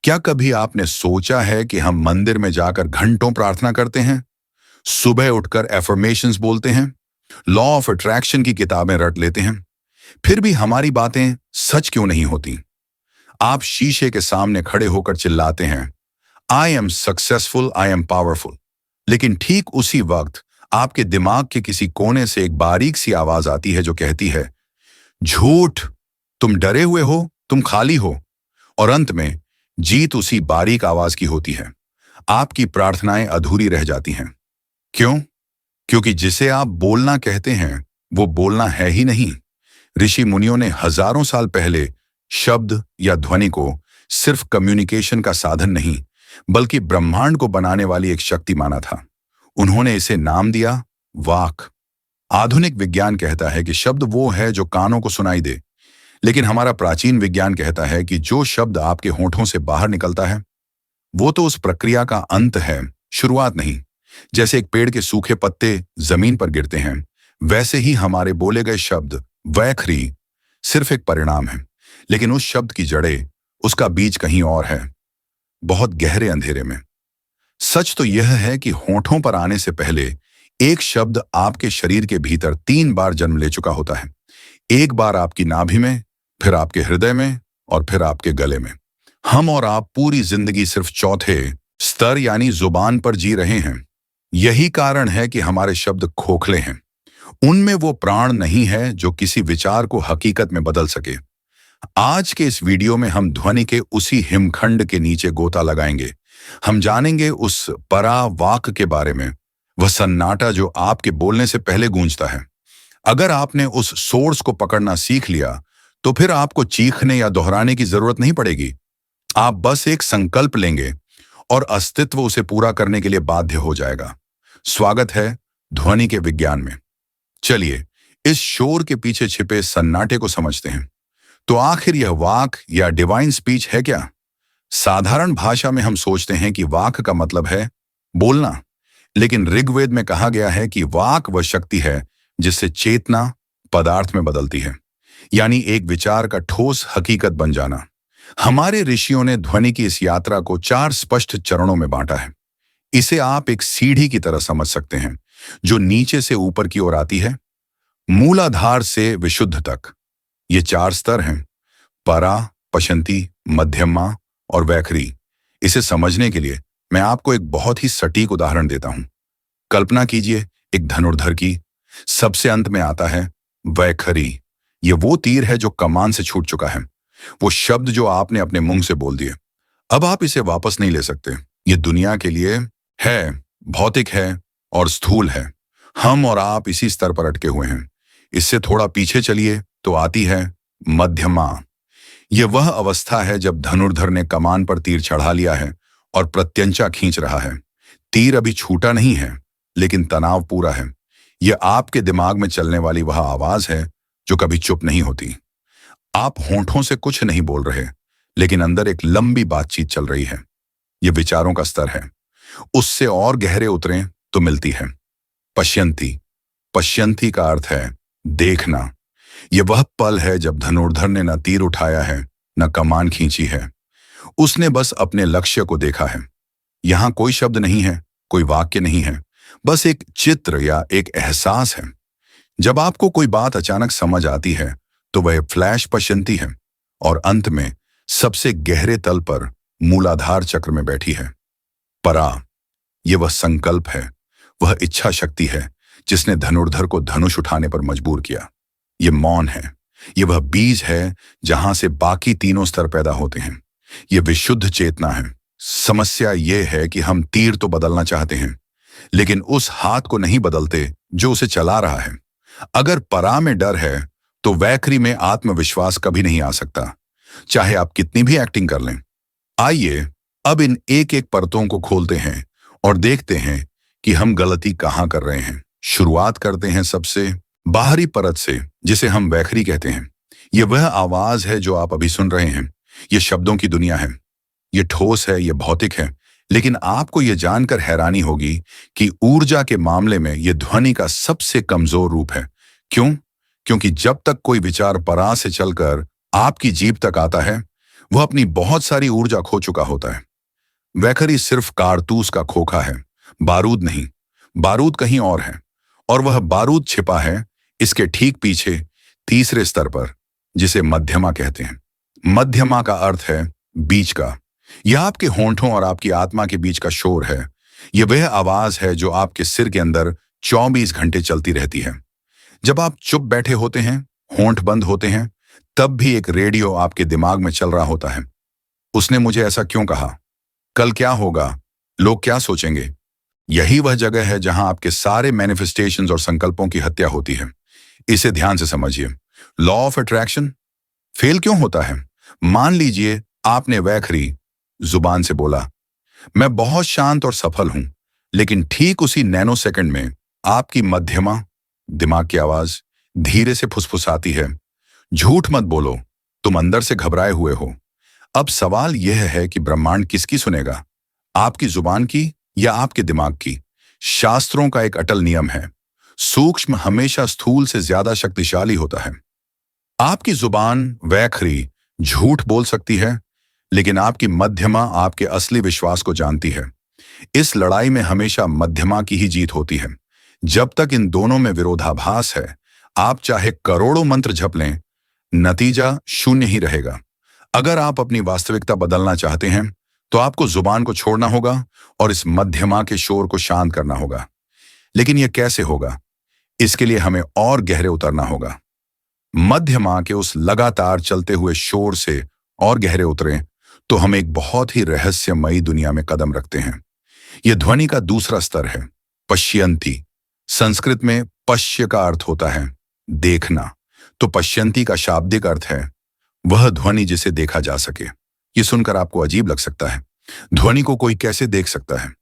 क्या कभी आपने सोचा है कि हम मंदिर में जाकर घंटों प्रार्थना करते हैं, सुबह उठकर एफर्मेशंस बोलते हैं, लॉ ऑफ अट्रैक्शन की किताबें रट लेते हैं, फिर भी हमारी बातें सच क्यों नहीं होती? आप शीशे के सामने खड़े होकर चिल्लाते हैं, I am successful, I am powerful, लेकिन ठीक उसी वक्त आपके दिमाग के किसी कोने से एक बारीक सी आवाज आती है जो कहती है, झूठ, तुम डरे हुए हो, तुम खाली हो। और अंत में जीत उसी बारीक आवाज की होती है। आपकी प्रार्थनाएं अधूरी रह जाती हैं। क्यों? क्योंकि जिसे आप बोलना कहते हैं वो बोलना है ही नहीं। ऋषि मुनियों ने हजारों साल पहले शब्द या ध्वनि को सिर्फ कम्युनिकेशन का साधन नहीं, बल्कि ब्रह्मांड को बनाने वाली एक शक्ति माना था। उन्होंने इसे नाम दिया वाक। आधुनिक विज्ञान कहता है कि शब्द वो है जो कानों को सुनाई दे, लेकिन हमारा प्राचीन विज्ञान कहता है कि जो शब्द आपके होठों से बाहर निकलता है वो तो उस प्रक्रिया का अंत है, शुरुआत नहीं। जैसे एक पेड़ के सूखे पत्ते जमीन पर गिरते हैं, वैसे ही हमारे बोले गए शब्द वैखरी सिर्फ एक परिणाम है, लेकिन उस शब्द की जड़ें, उसका बीज कहीं और है, बहुत गहरे अंधेरे में। सच तो यह है कि होठों पर आने से पहले एक शब्द आपके शरीर के भीतर 3 बार जन्म ले चुका होता है। एक बार आपकी नाभि में, फिर आपके हृदय में और फिर आपके गले में। हम और आप पूरी जिंदगी सिर्फ चौथे स्तर यानी जुबान पर जी रहे हैं। यही कारण है कि हमारे शब्द खोखले हैं। उनमें वो प्राण नहीं है जो किसी विचार को हकीकत में बदल सके। आज के इस वीडियो में हम ध्वनि के उसी हिमखंड के नीचे गोता लगाएंगे। हम जानेंगे उस परावाक के बारे में, वह सन्नाटा जो आपके बोलने से पहले गूंजता है। अगर आपने उस सोर्स को पकड़ना सीख लिया तो फिर आपको चीखने या दोहराने की जरूरत नहीं पड़ेगी। आप बस एक संकल्प लेंगे और अस्तित्व उसे पूरा करने के लिए बाध्य हो जाएगा। स्वागत है ध्वनि के विज्ञान में। चलिए इस शोर के पीछे छिपे सन्नाटे को समझते हैं। तो आखिर यह वाक या डिवाइन स्पीच है क्या? साधारण भाषा में हम सोचते हैं कि वाक का मतलब है बोलना, लेकिन ऋग्वेद में कहा गया है कि वाक वह शक्ति है जिससे चेतना पदार्थ में बदलती है, यानी एक विचार का ठोस हकीकत बन जाना। हमारे ऋषियों ने ध्वनि की इस यात्रा को 4 स्पष्ट चरणों में बांटा है। इसे आप एक सीढ़ी की तरह समझ सकते हैं जो नीचे से ऊपर की ओर आती है, मूलाधार से विशुद्ध तक। ये 4 स्तर हैं, परा, पशंती, मध्यमा और वैखरी। इसे समझने के लिए मैं आपको एक बहुत ही सटीक उदाहरण देता हूं। कल्पना कीजिए एक धनुर्धर की। सबसे अंत में आता है वैखरी। ये वो तीर है जो कमान से छूट चुका है, वो शब्द जो आपने अपने मुंह से बोल दिए। अब आप इसे वापस नहीं ले सकते। ये दुनिया के लिए है, भौतिक है और स्थूल है। हम और आप इसी स्तर पर अटके हुए हैं। इससे थोड़ा पीछे चलिए तो आती है मध्यमा। यह वह अवस्था है जब धनुर्धर ने कमान पर तीर चढ़ा लिया है और प्रत्यंचा खींच रहा है। तीर अभी छूटा नहीं है, लेकिन तनाव पूरा है। यह आपके दिमाग में चलने वाली वह आवाज है जो कभी चुप नहीं होती। आप होंठों से कुछ नहीं बोल रहे, लेकिन अंदर एक लंबी बातचीत चल रही है। यह विचारों का स्तर है। उससे और गहरे उतरें तो मिलती है पश्यंती। पश्यंती का अर्थ है देखना। यह वह पल है जब धनुर्धर ने न तीर उठाया है, न कमान खींची है। उसने बस अपने लक्ष्य को देखा है। यहां कोई शब्द नहीं है, कोई वाक्य नहीं है, बस एक चित्र या एक एहसास है। जब आपको कोई बात अचानक समझ आती है तो वह फ्लैश पश्यंती है, और अंत में सबसे गहरे तल पर मूलाधार चक्र में बैठी है परा। यह वह संकल्प है, वह इच्छा शक्ति है जिसने धनुर्धर को धनुष उठाने पर मजबूर किया। यह मौन है, यह वह बीज है जहां से बाकी तीनों स्तर पैदा होते हैं। यह विशुद्ध चेतना है। समस्या यह है कि हम तीर तो बदलना चाहते हैं, लेकिन उस हाथ को नहीं बदलते जो उसे चला रहा है। अगर परा में डर है तो वैखरी में आत्मविश्वास कभी नहीं आ सकता, चाहे आप कितनी भी एक्टिंग कर लें। आइए अब इन एक एक परतों को खोलते हैं और देखते हैं कि हम गलती कहां कर रहे हैं। शुरुआत करते हैं सबसे बाहरी परत से, जिसे हम वैखरी कहते हैं। यह वह आवाज है जो आप अभी सुन रहे हैं। यह शब्दों की दुनिया है, यह ठोस है, यह भौतिक है, लेकिन आपको यह जानकर हैरानी होगी कि ऊर्जा के मामले में यह ध्वनि का सबसे कमजोर रूप है। क्यों? क्योंकि जब तक कोई विचार परा से चलकर आपकी जीभ तक आता है, वह अपनी बहुत सारी ऊर्जा खो चुका होता है। वैखरी सिर्फ कारतूस का खोखा है, बारूद नहीं। बारूद कहीं और है, और वह बारूद छिपा है इसके ठीक पीछे, तीसरे स्तर पर, जिसे मध्यमा कहते हैं। मध्यमा का अर्थ है बीच का। यह आपके होंठों और आपकी आत्मा के बीच का शोर है। यह वह आवाज है जो आपके सिर के अंदर 24 घंटे चलती रहती है। जब आप चुप बैठे होते हैं, होंठ बंद होते हैं, तब भी एक रेडियो आपके दिमाग में चल रहा होता है। उसने मुझे ऐसा क्यों कहा? कल क्या होगा? लोग क्या सोचेंगे? यही वह जगह है जहां आपके सारे मैनिफेस्टेशंस और संकल्पों की हत्या होती है। इसे ध्यान से समझिए। लॉ ऑफ अट्रैक्शन फेल क्यों होता है? मान लीजिए आपने वैखरी जुबान से बोला, मैं बहुत शांत और सफल हूं, लेकिन ठीक उसी नैनो सेकंड में आपकी मध्यमा, दिमाग की आवाज धीरे से फुसफुसाती है, झूठ मत बोलो, तुम अंदर से घबराए हुए हो। अब सवाल यह है कि ब्रह्मांड किसकी सुनेगा, आपकी जुबान की या आपके दिमाग की? शास्त्रों का एक अटल नियम है, सूक्ष्म हमेशा स्थूल से ज्यादा शक्तिशाली होता है। आपकी जुबान वैखरी झूठ बोल सकती है, लेकिन आपकी मध्यमा आपके असली विश्वास को जानती है। इस लड़ाई में हमेशा मध्यमा की ही जीत होती है। जब तक इन दोनों में विरोधाभास है, आप चाहे करोड़ों मंत्र जप लें, नतीजा शून्य ही रहेगा। अगर आप अपनी वास्तविकता बदलना चाहते हैं, तो आपको जुबान को छोड़ना होगा और इस मध्यमा के शोर को शांत करना होगा। लेकिन यह कैसे होगा? इसके लिए हमें और गहरे उतरना होगा। मध्यमा के उस लगातार चलते हुए शोर से और गहरे उतरें तो हम एक बहुत ही रहस्यमयी दुनिया में कदम रखते हैं। यह ध्वनि का दूसरा स्तर है, पश्यंती। संस्कृत में पश्य का अर्थ होता है देखना, तो पश्यंती का शाब्दिक अर्थ है वह ध्वनि जिसे देखा जा सके। ये सुनकर आपको अजीब लग सकता है, ध्वनि को कोई कैसे देख सकता है?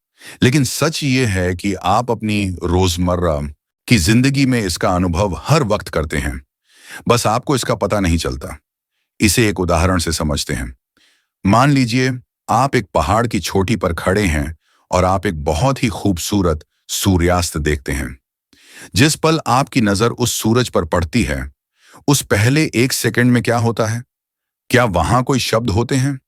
लेकिन सच ये है कि आप अपनी रोजमर्रा की जिंदगी में इसका अनुभव हर वक्त करते हैं, बस आपको इसका पता नहीं चलता। इसे एक उदाहरण से समझते हैं। मान लीजिए आप एक पहाड़ की चोटी पर खड़े हैं और आप एक बहुत ही खूबसूरत सूर्यास्त देखते हैं। जिस पल आपकी नजर उस सूरज पर पड़ती है, उस पहले 1 सेकंड में क्या होता है? क्या वहां कोई शब्द होते हैं?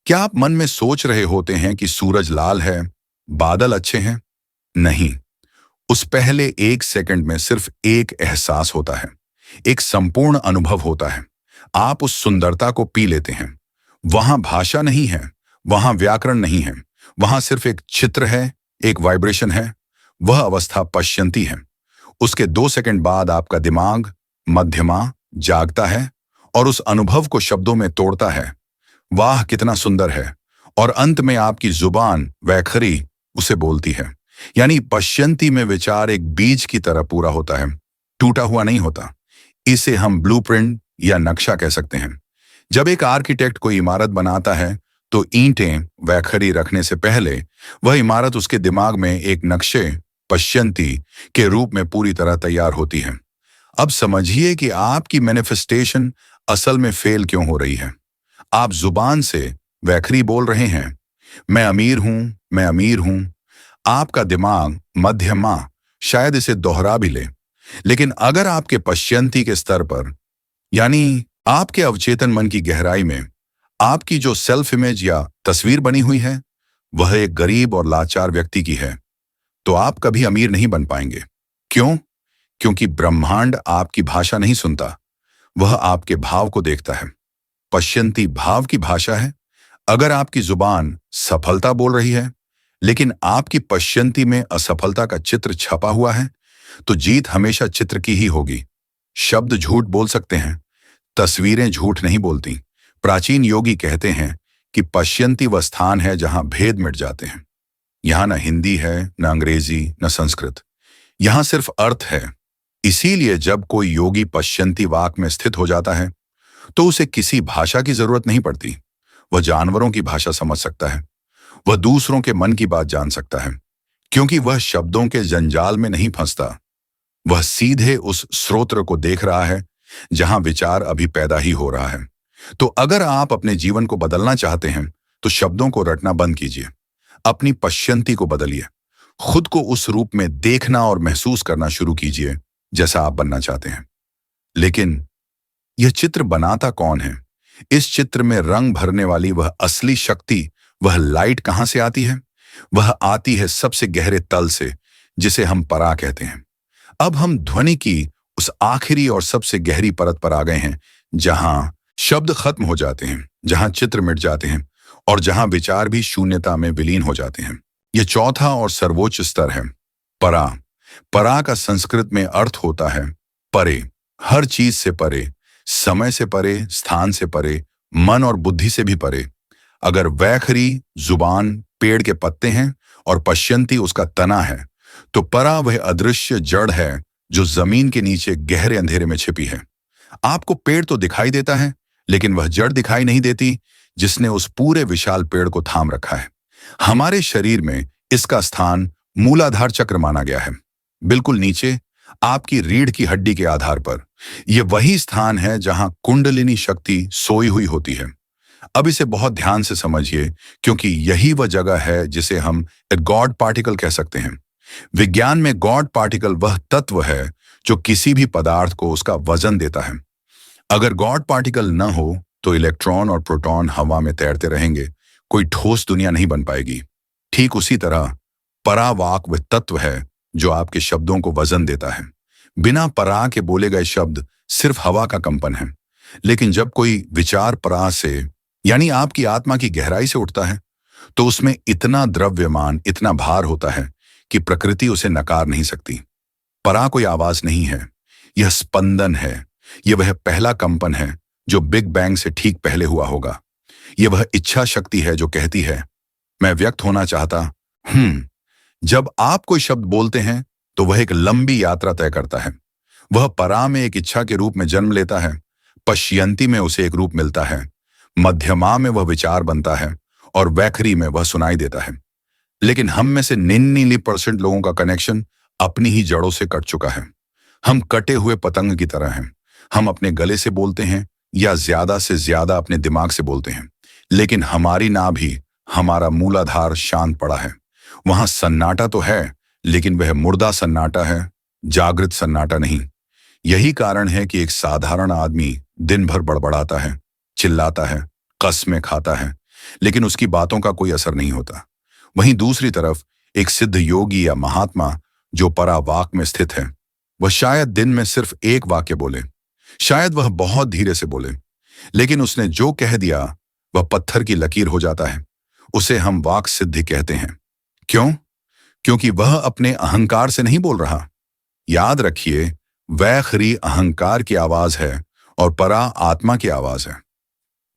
क्या आप मन में सोच रहे होते हैं कि सूरज लाल है, बादल अच्छे हैं? नहीं, उस पहले 1 सेकंड में सिर्फ एक एहसास होता है, एक संपूर्ण अनुभव होता है। आप उस सुंदरता को पी लेते हैं। वहां भाषा नहीं है, वहां व्याकरण नहीं है, वहां सिर्फ एक चित्र है, एक वाइब्रेशन है। वह अवस्था पश्यंती है। उसके 2 सेकंड बाद आपका दिमाग मध्यमा जागता है और उस अनुभव को शब्दों में तोड़ता है, वाह कितना सुंदर है। और अंत में आपकी जुबान वैखरी उसे बोलती है। यानी पश्यंती में विचार एक बीज की तरह पूरा होता है, टूटा हुआ नहीं होता। इसे हम ब्लूप्रिंट या नक्शा कह सकते हैं। जब एक आर्किटेक्ट कोई इमारत बनाता है, तो ईंटें वैखरी रखने से पहले वह इमारत उसके दिमाग में एक नक्शे पश्यंती के रूप में पूरी तरह तैयार होती है। अब समझिए कि आपकी मैनिफेस्टेशन असल में फेल क्यों हो रही है। आप जुबान से वैखरी बोल रहे हैं, मैं अमीर हूं, मैं अमीर हूं। आपका दिमाग मध्यमा शायद इसे दोहरा भी ले, लेकिन अगर आपके पश्यंती के स्तर पर, यानी आपके अवचेतन मन की गहराई में, आपकी जो सेल्फ इमेज या तस्वीर बनी हुई है वह एक गरीब और लाचार व्यक्ति की है, तो आप कभी अमीर नहीं बन पाएंगे। क्यों? क्योंकि ब्रह्मांड आपकी भाषा नहीं सुनता, वह आपके भाव को देखता है। पश्यंती भाव की भाषा है। अगर आपकी जुबान सफलता बोल रही है, लेकिन आपकी पश्यंती में असफलता का चित्र छपा हुआ है, तो जीत हमेशा चित्र की ही होगी। शब्द झूठ बोल सकते हैं, तस्वीरें झूठ नहीं बोलती। प्राचीन योगी कहते हैं कि पश्यंती वह स्थान है जहां भेद मिट जाते हैं। यहां न हिंदी है, न अंग्रेजी, न संस्कृत, यहां सिर्फ अर्थ है। इसीलिए जब कोई योगी पश्यंती वाक में स्थित हो जाता है, तो उसे किसी भाषा की जरूरत नहीं पड़ती। वह जानवरों की भाषा समझ सकता है, वह दूसरों के मन की बात जान सकता है, क्योंकि वह शब्दों के जंजाल में नहीं फंसता। वह सीधे उस स्रोत को देख रहा है जहां विचार अभी पैदा ही हो रहा है। तो अगर आप अपने जीवन को बदलना चाहते हैं, तो शब्दों को रटना बंद कीजिए, अपनी पश्यंती को बदलिए, खुद को उस रूप में देखना और महसूस करना शुरू कीजिए जैसा आप बनना चाहते हैं। लेकिन यह चित्र बनाता कौन है? इस चित्र में रंग भरने वाली वह असली शक्ति, वह लाइट कहां से आती है? वह आती है सबसे गहरे तल से, जिसे हम परा कहते हैं। अब हम ध्वनि की उस आखिरी और सबसे गहरी परत पर आ गए हैं, जहां शब्द खत्म हो जाते हैं, जहां चित्र मिट जाते हैं और जहां विचार भी शून्यता में विलीन हो जाते हैं। यह चौथा और सर्वोच्च स्तर है, परा। परा का संस्कृत में अर्थ होता है परे, हर चीज से परे, समय से परे, स्थान से परे, मन और बुद्धि से भी परे। अगर वैखरी जुबान पेड़ के पत्ते हैं और पश्यंती उसका तना है, तो परा वह अदृश्य जड़ है जो जमीन के नीचे गहरे अंधेरे में छिपी है। आपको पेड़ तो दिखाई देता है, लेकिन वह जड़ दिखाई नहीं देती जिसने उस पूरे विशाल पेड़ को थाम रखा है। हमारे शरीर में इसका स्थान मूलाधार चक्र माना गया है, बिल्कुल नीचे, आपकी रीढ़ की हड्डी के आधार पर। यह वही स्थान है जहां कुंडलिनी शक्ति सोई हुई होती है। अब इसे बहुत ध्यान से समझिए, क्योंकि यही वह जगह है जिसे हम एक गॉड पार्टिकल कह सकते हैं। विज्ञान में गॉड पार्टिकल वह तत्व है जो किसी भी पदार्थ को उसका वजन देता है। अगर गॉड पार्टिकल न हो तो इलेक्ट्रॉन और प्रोटॉन हवा में तैरते रहेंगे, कोई ठोस दुनिया नहीं बन पाएगी। ठीक उसी तरह परावाक वह तत्व है जो आपके शब्दों को वजन देता है। बिना परा के बोले गए शब्द सिर्फ हवा का कंपन है, लेकिन जब कोई विचार परा से, यानी आपकी आत्मा की गहराई से उठता है, तो उसमें इतना द्रव्यमान, इतना भार होता है कि प्रकृति उसे नकार नहीं सकती। परा कोई आवाज नहीं है, यह स्पंदन है। यह वह पहला कंपन है जो बिग बैंग से ठीक पहले हुआ होगा। यह वह इच्छा शक्ति है जो कहती है, मैं व्यक्त होना चाहता हूं। जब आप कोई शब्द बोलते हैं तो वह एक लंबी यात्रा तय करता है। वह परा में एक इच्छा के रूप में जन्म लेता है, पश्यंती में उसे एक रूप मिलता है, मध्यमा में वह विचार बनता है और वैखरी में वह सुनाई देता है। लेकिन हम में से 99% लोगों का कनेक्शन अपनी ही जड़ों से कट चुका है। हम कटे हुए पतंग की तरह हैं। हम अपने गले से बोलते हैं या ज्यादा से ज्यादा अपने दिमाग से बोलते हैं, लेकिन हमारी नाभि, हमारा मूलाधार शांत पड़ा है। वहां सन्नाटा तो है, लेकिन वह मुर्दा सन्नाटा है, जागृत सन्नाटा नहीं। यही कारण है कि एक साधारण आदमी दिन भर बड़बड़ाता है, चिल्लाता है, कस्में खाता है, लेकिन उसकी बातों का कोई असर नहीं होता। वहीं दूसरी तरफ एक सिद्ध योगी या महात्मा जो परावाक में स्थित है, वह शायद दिन में सिर्फ एक वाक्य बोले, शायद वह बहुत धीरे से बोले, लेकिन उसने जो कह दिया वह पत्थर की लकीर हो जाता है। उसे हम वाक सिद्धि कहते हैं। क्यों? क्योंकि वह अपने अहंकार से नहीं बोल रहा। याद रखिए, वैखरी अहंकार की आवाज है और परा आत्मा की आवाज है।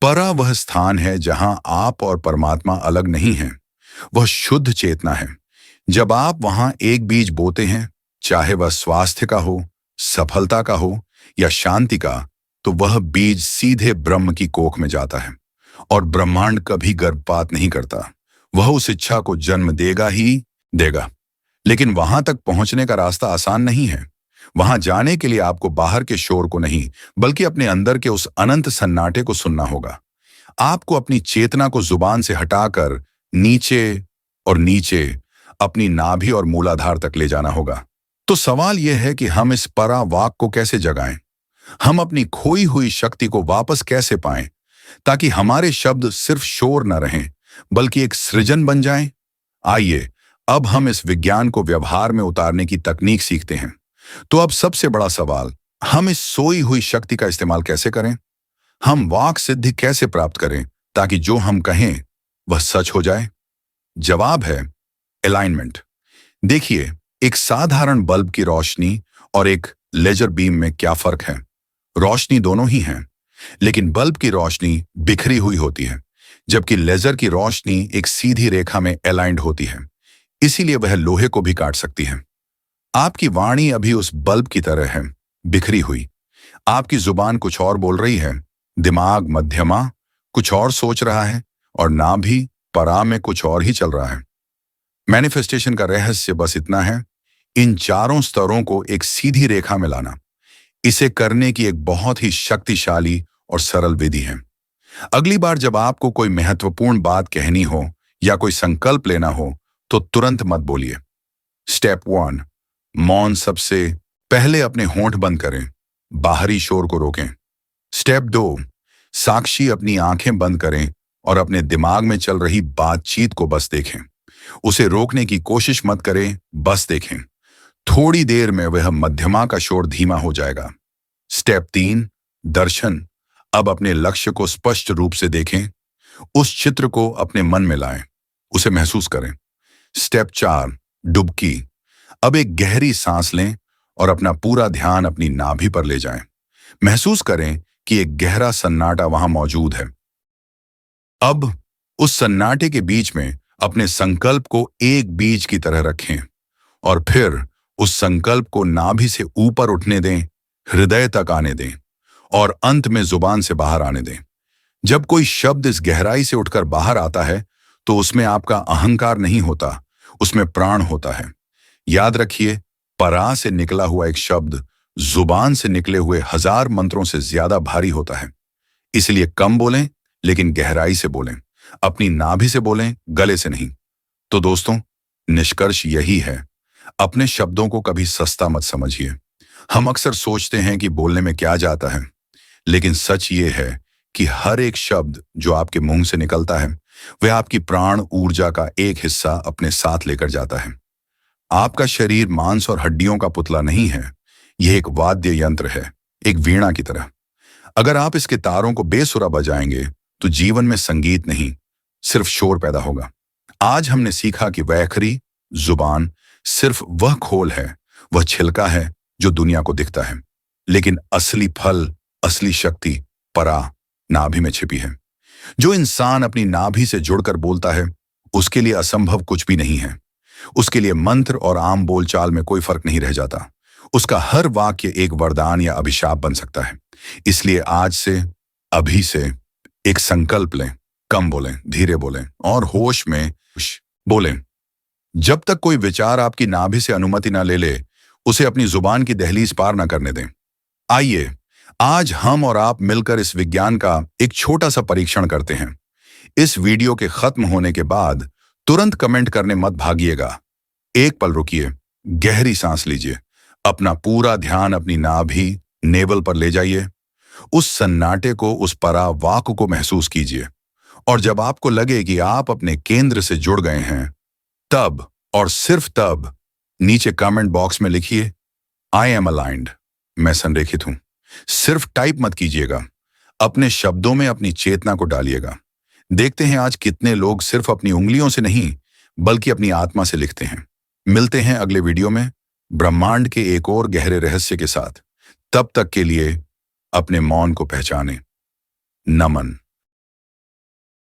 परा वह स्थान है जहां आप और परमात्मा अलग नहीं हैं। वह शुद्ध चेतना है। जब आप वहां एक बीज बोते हैं, चाहे वह स्वास्थ्य का हो, सफलता का हो या शांति का, तो वह बीज सीधे ब्रह्म की कोख में जाता है और ब्रह्मांड कभी गर्भपात नहीं करता। वह उस इच्छा को जन्म देगा ही देगा। लेकिन वहां तक पहुंचने का रास्ता आसान नहीं है। वहां जाने के लिए आपको बाहर के शोर को नहीं, बल्कि अपने अंदर के उस अनंत सन्नाटे को सुनना होगा। आपको अपनी चेतना को जुबान से हटाकर नीचे और नीचे अपनी नाभि और मूलाधार तक ले जाना होगा। तो सवाल यह है कि हम इस परा वाक को कैसे जगाएं? हम अपनी खोई हुई शक्ति को वापस कैसे पाएं, ताकि हमारे शब्द सिर्फ शोर न रहें, बल्कि एक सृजन बन जाएं? आइए अब हम इस विज्ञान को व्यवहार में उतारने की तकनीक सीखते हैं। तो अब सबसे बड़ा सवाल, हम इस सोई हुई शक्ति का इस्तेमाल कैसे करें? हम वाक सिद्धि कैसे प्राप्त करें ताकि जो हम कहें वह सच हो जाए? जवाब है अलाइनमेंट। देखिए, एक साधारण बल्ब की रोशनी और एक लेजर बीम में क्या फर्क है? रोशनी दोनों ही हैं, लेकिन बल्ब की रोशनी बिखरी हुई होती है, जबकि लेजर की रोशनी एक सीधी रेखा में अलाइंड होती है। इसीलिए वह लोहे को भी काट सकती है। आपकी वाणी अभी उस बल्ब की तरह है, बिखरी हुई। आपकी जुबान कुछ और बोल रही है, दिमाग मध्यमा कुछ और सोच रहा है और नाभि परा में कुछ और ही चल रहा है। मैनिफेस्टेशन का रहस्य बस इतना है, इन चारों स्तरों को एक सीधी रेखा में लाना। इसे करने की एक बहुत ही शक्तिशाली और सरल विधि है। अगली बार जब आपको कोई महत्वपूर्ण बात कहनी हो या कोई संकल्प लेना हो, तो तुरंत मत बोलिए। स्टेप 1, मौन। सबसे पहले अपने होंठ बंद करें, बाहरी शोर को रोकें। स्टेप 2, साक्षी अपनी आंखें बंद करें और अपने दिमाग में चल रही बातचीत को बस देखें। उसे रोकने की कोशिश मत करें, बस देखें। थोड़ी देर में वह मध्यमा का शोर धीमा हो जाएगा। स्टेप 3, दर्शन। अब अपने लक्ष्य को स्पष्ट रूप से देखें। उस चित्र को अपने मन में लाएं, उसे महसूस करें। स्टेप 4, डुबकी। अब एक गहरी सांस लें और अपना पूरा ध्यान अपनी नाभि पर ले जाएं। महसूस करें कि एक गहरा सन्नाटा वहां मौजूद है। अब उस सन्नाटे के बीच में अपने संकल्प को एक बीज की तरह रखें और फिर उस संकल्प को नाभि से ऊपर उठने दें, हृदय तक आने दें और अंत में जुबान से बाहर आने दें। जब कोई शब्द इस गहराई से उठकर बाहर आता है तो उसमें आपका अहंकार नहीं होता, उसमें प्राण होता है। याद रखिए, परा से निकला हुआ एक शब्द जुबान से निकले हुए 1000 मंत्रों से ज्यादा भारी होता है। इसलिए कम बोलें, लेकिन गहराई से बोलें। अपनी नाभि से बोलें, गले से नहीं। तो दोस्तों, निष्कर्ष यही है, अपने शब्दों को कभी सस्ता मत समझिए। हम अक्सर सोचते हैं कि बोलने में क्या जाता है, लेकिन सच ये है कि हर एक शब्द जो आपके मुंह से निकलता है वह आपकी प्राण ऊर्जा का एक हिस्सा अपने साथ लेकर जाता है। आपका शरीर मांस और हड्डियों का पुतला नहीं है, यह एक वाद्य यंत्र है, एक वीणा की तरह। अगर आप इसके तारों को बेसुरा बजाएंगे तो जीवन में संगीत नहीं, सिर्फ शोर पैदा होगा। आज हमने सीखा कि वैखरी जुबान सिर्फ वह खोल है, वह छिलका है जो दुनिया को दिखता है, लेकिन असली फल, असली शक्ति परा, नाभि में छिपी है। जो इंसान अपनी नाभि से जुड़कर बोलता है, उसके लिए असंभव कुछ भी नहीं है। उसके लिए मंत्र और आम बोलचाल में कोई फर्क नहीं रह जाता। उसका हर वाक्य एक वरदान या अभिशाप बन सकता है। इसलिए आज से, अभी से एक संकल्प लें, कम बोलें, धीरे बोलें और होश में बोलें। जब तक कोई विचार आपकी नाभि से अनुमति ना ले ले, उसे अपनी जुबान की दहलीज पार ना करने दें। आइए, आज हम और आप मिलकर इस विज्ञान का एक छोटा सा परीक्षण करते हैं। इस वीडियो के खत्म होने के बाद तुरंत कमेंट करने मत भागिएगा। एक पल रुकिए, गहरी सांस लीजिए, अपना पूरा ध्यान अपनी नाभि, नेवल पर ले जाइए। उस सन्नाटे को, उस परा वाक को महसूस कीजिए और जब आपको लगे कि आप अपने केंद्र से जुड़ गए हैं, तब और सिर्फ तब नीचे कमेंट बॉक्स में लिखिए, आई एम अलाइंड, मैं संरेखित हूं। सिर्फ टाइप मत कीजिएगा, अपने शब्दों में अपनी चेतना को डालिएगा। देखते हैं आज कितने लोग सिर्फ अपनी उंगलियों से नहीं, बल्कि अपनी आत्मा से लिखते हैं। मिलते हैं अगले वीडियो में ब्रह्मांड के एक और गहरे रहस्य के साथ। तब तक के लिए अपने मौन को पहचानें। नमन।